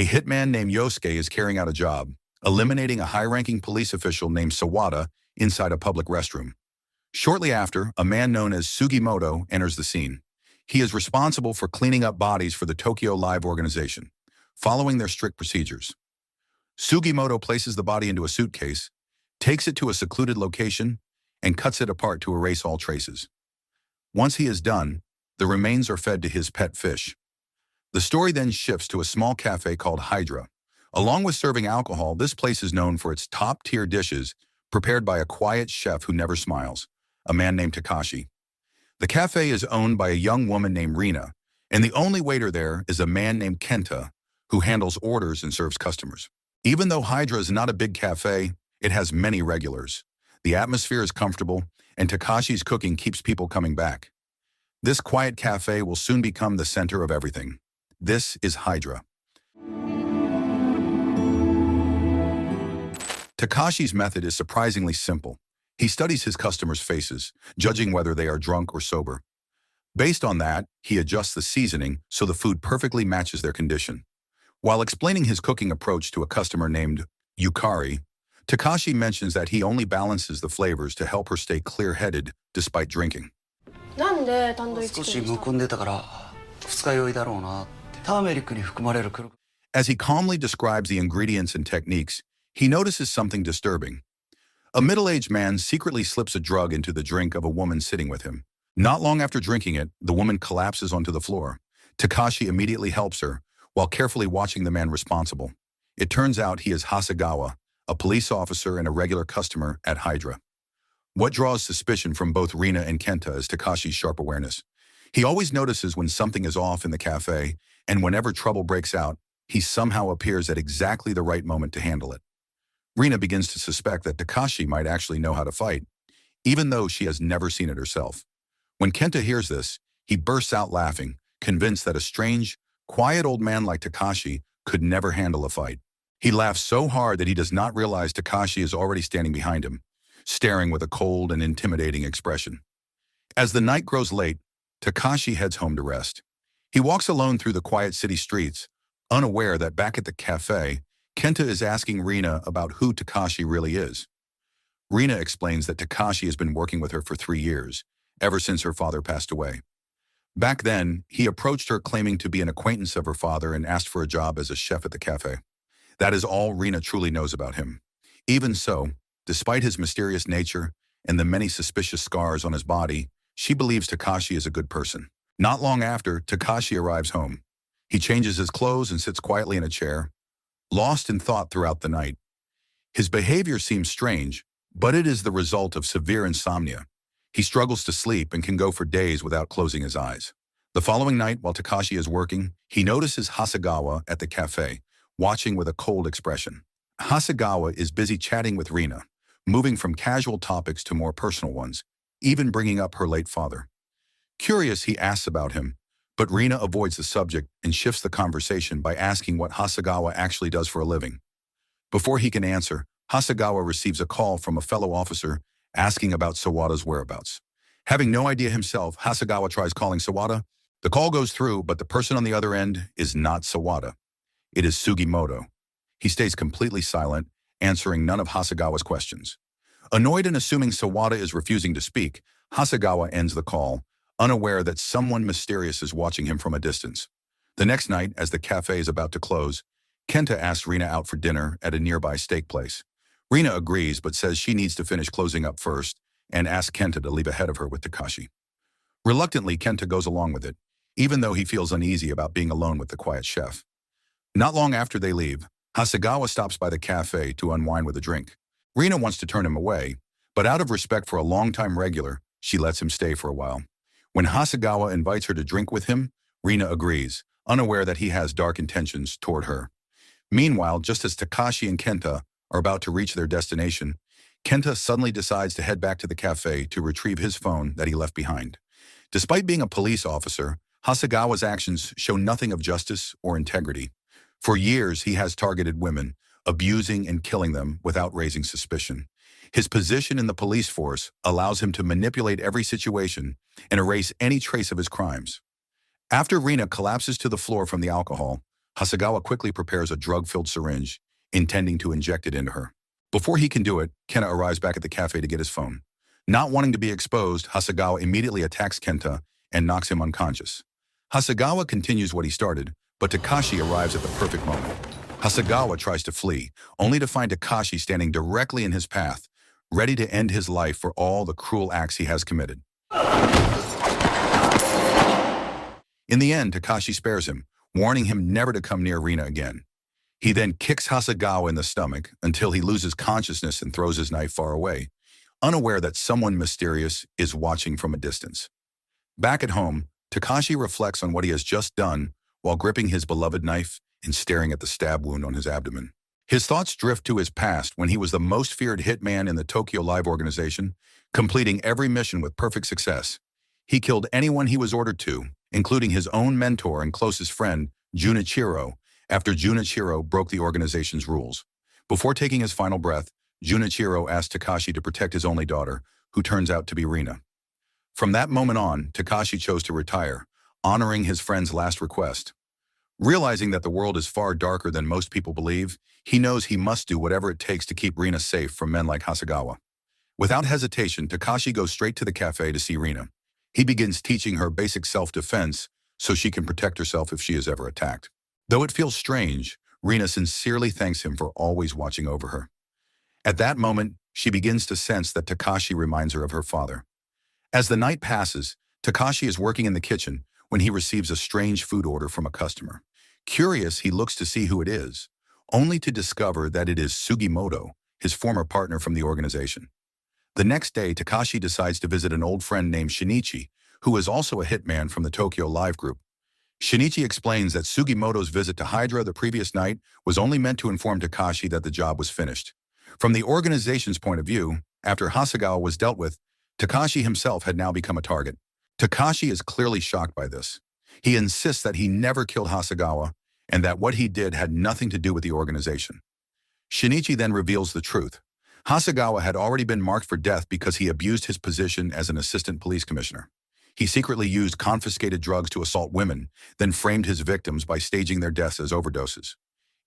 A hitman named Yosuke is carrying out a job, eliminating a high-ranking police official named Sawada inside a public restroom. Shortly after, a man known as Sugimoto enters the scene. He is responsible for cleaning up bodies for the Tokyo Live organization, following their strict procedures. Sugimoto places the body into a suitcase, takes it to a secluded location, and cuts it apart to erase all traces. Once he is done, the remains are fed to his pet fish. The story then shifts to a small cafe called Hydra. Along with serving alcohol, this place is known for its top-tier dishes prepared by a quiet chef who never smiles, a man named Tekashi. The cafe is owned by a young woman named Reena, and the only waiter there is a man named Kenta, who handles orders and serves customers. Even though Hydra is not a big cafe, it has many regulars. The atmosphere is comfortable, and Tekashi's cooking keeps people coming back. This quiet cafe will soon become the center of everything. This is Hydra. Tekashi's method is surprisingly simple. He studies his customers' faces, judging whether they are drunk or sober. Based on that, he adjusts the seasoning so the food perfectly matches their condition. While explaining his cooking approach to a customer named Yukari, Tekashi mentions that he only balances the flavors to help her stay clear-headed despite drinking. なんでタンドイッチ少しむくんでたから二日酔いだろうなって。ターメリックに含まれる黒。 As he calmly describes the ingredients and techniques, he notices something disturbing. A middle-aged man secretly slips a drug into the drink of a woman sitting with him. Not long after drinking it, the woman collapses onto the floor. Tekashi immediately helps her, while carefully watching the man responsible. It turns out he is Hasegawa, a police officer and a regular customer at Hydra. What draws suspicion from both Reena and Kenta is Tekashi's sharp awareness. He always notices when something is off in the cafe, and whenever trouble breaks out, he somehow appears at exactly the right moment to handle it. Reena begins to suspect that Tekashi might actually know how to fight, even though she has never seen it herself. When Kenta hears this, he bursts out laughing, convinced that a strange, quiet old man like Tekashi could never handle a fight. He laughs so hard that he does not realize Tekashi is already standing behind him, staring with a cold and intimidating expression. As the night grows late, Tekashi heads home to rest. He walks alone through the quiet city streets, unaware that back at the cafe, Kenta is asking Reena about who Tekashi really is. Reena explains that Tekashi has been working with her for 3 years, ever since her father passed away. Back then, he approached her claiming to be an acquaintance of her father and asked for a job as a chef at the cafe. That is all Reena truly knows about him. Even so, despite his mysterious nature and the many suspicious scars on his body, she believes Tekashi is a good person. Not long after, Tekashi arrives home. He changes his clothes and sits quietly in a chair, lost in thought throughout the night. His behavior seems strange, but it is the result of severe insomnia. He struggles to sleep and can go for days without closing his eyes. The following night, while Tekashi is working, he notices Hasegawa at the cafe, watching with a cold expression. Hasegawa is busy chatting with Reena, moving from casual topics to more personal ones, even bringing up her late father. Curious, he asks about him, but Reena avoids the subject and shifts the conversation by asking what Hasegawa actually does for a living. Before he can answer, Hasegawa receives a call from a fellow officer asking about Sawada's whereabouts. Having no idea himself, Hasegawa tries calling Sawada. The call goes through, but the person on the other end is not Sawada. It is Sugimoto. He stays completely silent, answering none of Hasegawa's questions. Annoyed and assuming Sawada is refusing to speak, Hasegawa ends the call, unaware that someone mysterious is watching him from a distance. The next night, as the cafe is about to close, Kenta asks Reena out for dinner at a nearby steak place. Reena agrees but says she needs to finish closing up first and asks Kenta to leave ahead of her with Tekashi. Reluctantly, Kenta goes along with it, even though he feels uneasy about being alone with the quiet chef. Not long after they leave, Hasegawa stops by the cafe to unwind with a drink. Reena wants to turn him away, but out of respect for a longtime regular, she lets him stay for a while. When Hasegawa invites her to drink with him, Reena agrees, unaware that he has dark intentions toward her. Meanwhile, just as Tekashi and Kenta are about to reach their destination, Kenta suddenly decides to head back to the cafe to retrieve his phone that he left behind. Despite being a police officer, Hasegawa's actions show nothing of justice or integrity. For years, he has targeted women, abusing and killing them without raising suspicion. His position in the police force allows him to manipulate every situation and erase any trace of his crimes. After Reena collapses to the floor from the alcohol, Hasegawa quickly prepares a drug-filled syringe, intending to inject it into her. Before he can do it, Kenta arrives back at the cafe to get his phone. Not wanting to be exposed, Hasegawa immediately attacks Kenta and knocks him unconscious. Hasegawa continues what he started, but Tekashi arrives at the perfect moment. Hasegawa tries to flee, only to find Tekashi standing directly in his path, ready to end his life for all the cruel acts he has committed. In the end, Tekashi spares him, warning him never to come near Reina again. He then kicks Hasegawa in the stomach until he loses consciousness and throws his knife far away, unaware that someone mysterious is watching from a distance. Back at home, Tekashi reflects on what he has just done while gripping his beloved knife and staring at the stab wound on his abdomen. His thoughts drift to his past when he was the most feared hitman in the Tokyo Live organization, completing every mission with perfect success. He killed anyone he was ordered to, including his own mentor and closest friend, Junichiro, after Junichiro broke the organization's rules. Before taking his final breath, Junichiro asked Tekashi to protect his only daughter, who turns out to be Reina. From that moment on, Tekashi chose to retire, honoring his friend's last request. Realizing that the world is far darker than most people believe, he knows he must do whatever it takes to keep Reina safe from men like Hasegawa. Without hesitation, Tekashi goes straight to the cafe to see Reina. He begins teaching her basic self-defense so she can protect herself if she is ever attacked. Though it feels strange, Reina sincerely thanks him for always watching over her. At that moment, she begins to sense that Tekashi reminds her of her father. As the night passes, Tekashi is working in the kitchen when he receives a strange food order from a customer. Curious, he looks to see who it is, only to discover that it is Sugimoto, his former partner from the organization. The next day, Tekashi decides to visit an old friend named Shinichi, who is also a hitman from the Tokyo Live group. Shinichi explains that Sugimoto's visit to Hydra the previous night was only meant to inform Tekashi that the job was finished. From the organization's point of view, after Hasegawa was dealt with, Tekashi himself had now become a target. Tekashi is clearly shocked by this. He insists that he never killed Hasegawa and that what he did had nothing to do with the organization. Shinichi then reveals the truth. Hasegawa had already been marked for death because he abused his position as an assistant police commissioner. He secretly used confiscated drugs to assault women, then framed his victims by staging their deaths as overdoses.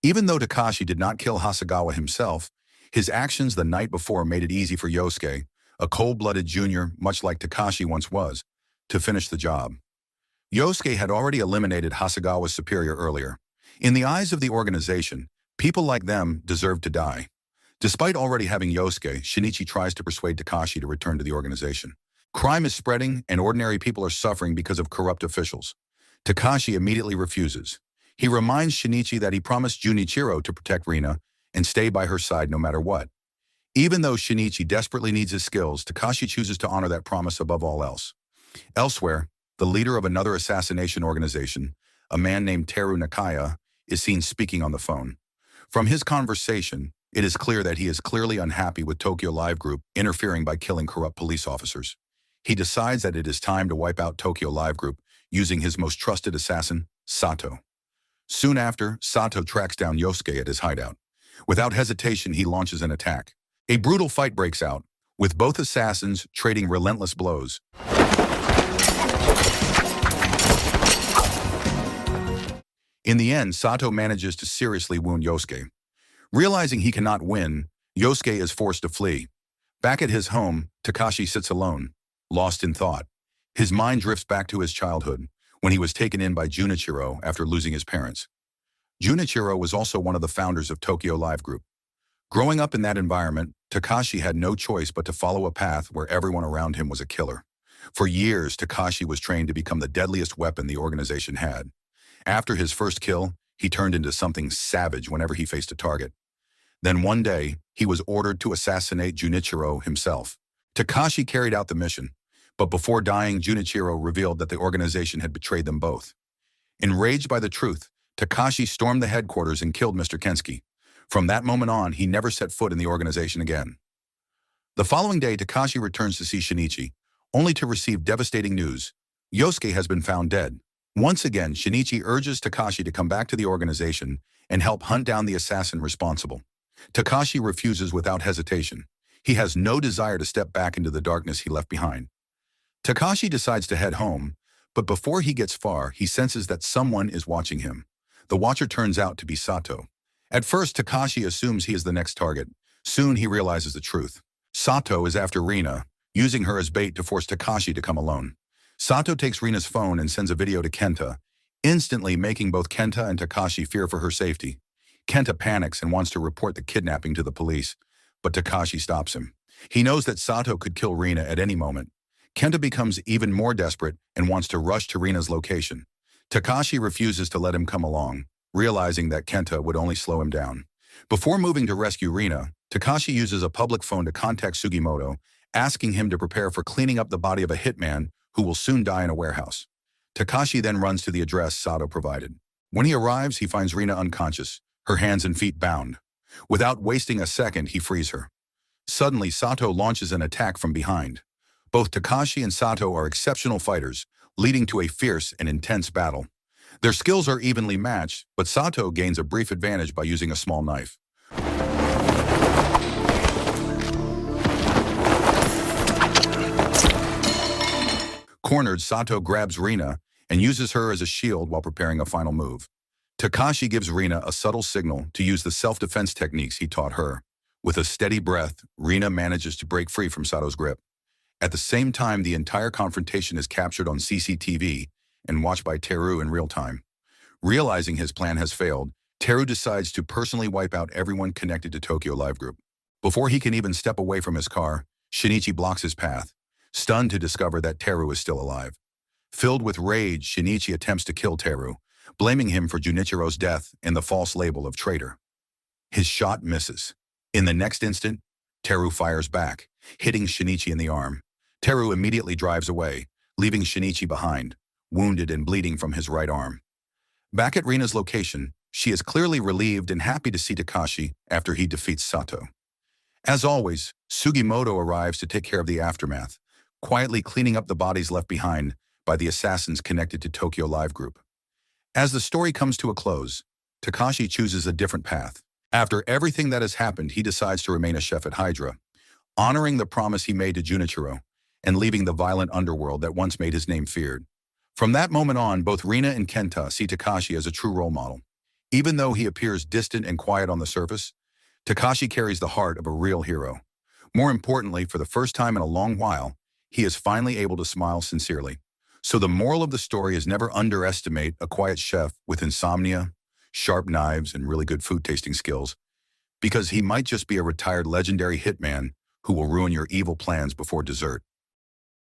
Even though Tekashi did not kill Hasegawa himself, his actions the night before made it easy for Yosuke, a cold-blooded junior much like Tekashi once was, to finish the job. Yosuke had already eliminated Hasegawa's superior earlier. In the eyes of the organization, people like them deserved to die. Despite already having Yosuke, Shinichi tries to persuade Tekashi to return to the organization. Crime is spreading and ordinary people are suffering because of corrupt officials. Tekashi immediately refuses. He reminds Shinichi that he promised Junichiro to protect Reina and stay by her side no matter what. Even though Shinichi desperately needs his skills, Tekashi chooses to honor that promise above all else. Elsewhere, the leader of another assassination organization, a man named Teru Nakaya, is seen speaking on the phone. From his conversation, it is clear that he is clearly unhappy with Tokyo Live Group interfering by killing corrupt police officers. He decides that it is time to wipe out Tokyo Live Group using his most trusted assassin, Sato. Soon after, Sato tracks down Yosuke at his hideout. Without hesitation, he launches an attack. A brutal fight breaks out, with both assassins trading relentless blows. In the end, Sato manages to seriously wound Yosuke. Realizing he cannot win, Yosuke is forced to flee. Back at his home, Tekashi sits alone, lost in thought. His mind drifts back to his childhood, when he was taken in by Junichiro after losing his parents. Junichiro was also one of the founders of Tokyo Live Group. Growing up in that environment, Tekashi had no choice but to follow a path where everyone around him was a killer. For years, Tekashi was trained to become the deadliest weapon the organization had. After his first kill, he turned into something savage whenever he faced a target. Then one day, he was ordered to assassinate Junichiro himself. Tekashi carried out the mission, but before dying, Junichiro revealed that the organization had betrayed them both. Enraged by the truth, Tekashi stormed the headquarters and killed Mr. Kensky. From that moment on, he never set foot in the organization again. The following day, Tekashi returns to see Shinichi, only to receive devastating news. Yosuke has been found dead. Once again, Shinichi urges Tekashi to come back to the organization and help hunt down the assassin responsible. Tekashi refuses without hesitation. He has no desire to step back into the darkness he left behind. Tekashi decides to head home, but before he gets far, he senses that someone is watching him. The watcher turns out to be Sato. At first, Tekashi assumes he is the next target. Soon he realizes the truth. Sato is after Reena, using her as bait to force Tekashi to come alone. Sato takes Reena's phone and sends a video to Kenta, instantly making both Kenta and Tekashi fear for her safety. Kenta panics and wants to report the kidnapping to the police, but Tekashi stops him. He knows that Sato could kill Reena at any moment. Kenta becomes even more desperate and wants to rush to Reena's location. Tekashi refuses to let him come along, realizing that Kenta would only slow him down. Before moving to rescue Reena, Tekashi uses a public phone to contact Sugimoto, asking him to prepare for cleaning up the body of a hitman who will soon die in a warehouse. Tekashi then runs to the address Sato provided. When he arrives, he finds Reena unconscious, her hands and feet bound. Without wasting a second, he frees her. Suddenly, Sato launches an attack from behind. Both Tekashi and Sato are exceptional fighters, leading to a fierce and intense battle. Their skills are evenly matched, but Sato gains a brief advantage by using a small knife. Cornered, Sato grabs Reena and uses her as a shield while preparing a final move. Tekashi gives Reena a subtle signal to use the self-defense techniques he taught her. With a steady breath, Reena manages to break free from Sato's grip. At the same time, the entire confrontation is captured on CCTV and watched by Teru in real time. Realizing his plan has failed, Teru decides to personally wipe out everyone connected to Tokyo Live Group. Before he can even step away from his car, Shinichi blocks his path, stunned to discover that Teru is still alive. Filled with rage, Shinichi attempts to kill Teru, blaming him for Junichiro's death and the false label of traitor. His shot misses. In the next instant, Teru fires back, hitting Shinichi in the arm. Teru immediately drives away, leaving Shinichi behind, wounded and bleeding from his right arm. Back at Reena's location, she is clearly relieved and happy to see Tekashi after he defeats Sato. As always, Sugimoto arrives to take care of the aftermath, quietly cleaning up the bodies left behind by the assassins connected to Tokyo Live Group. As the story comes to a close, Tekashi chooses a different path. After everything that has happened, he decides to remain a chef at Hydra, honoring the promise he made to Junichiro and leaving the violent underworld that once made his name feared. From that moment on, both Reena and Kenta see Tekashi as a true role model. Even though he appears distant and quiet on the surface, Tekashi carries the heart of a real hero. More importantly, for the first time in a long while, he is finally able to smile sincerely. So the moral of the story is never underestimate a quiet chef with insomnia, sharp knives, and really good food tasting skills, because he might just be a retired legendary hitman who will ruin your evil plans before dessert.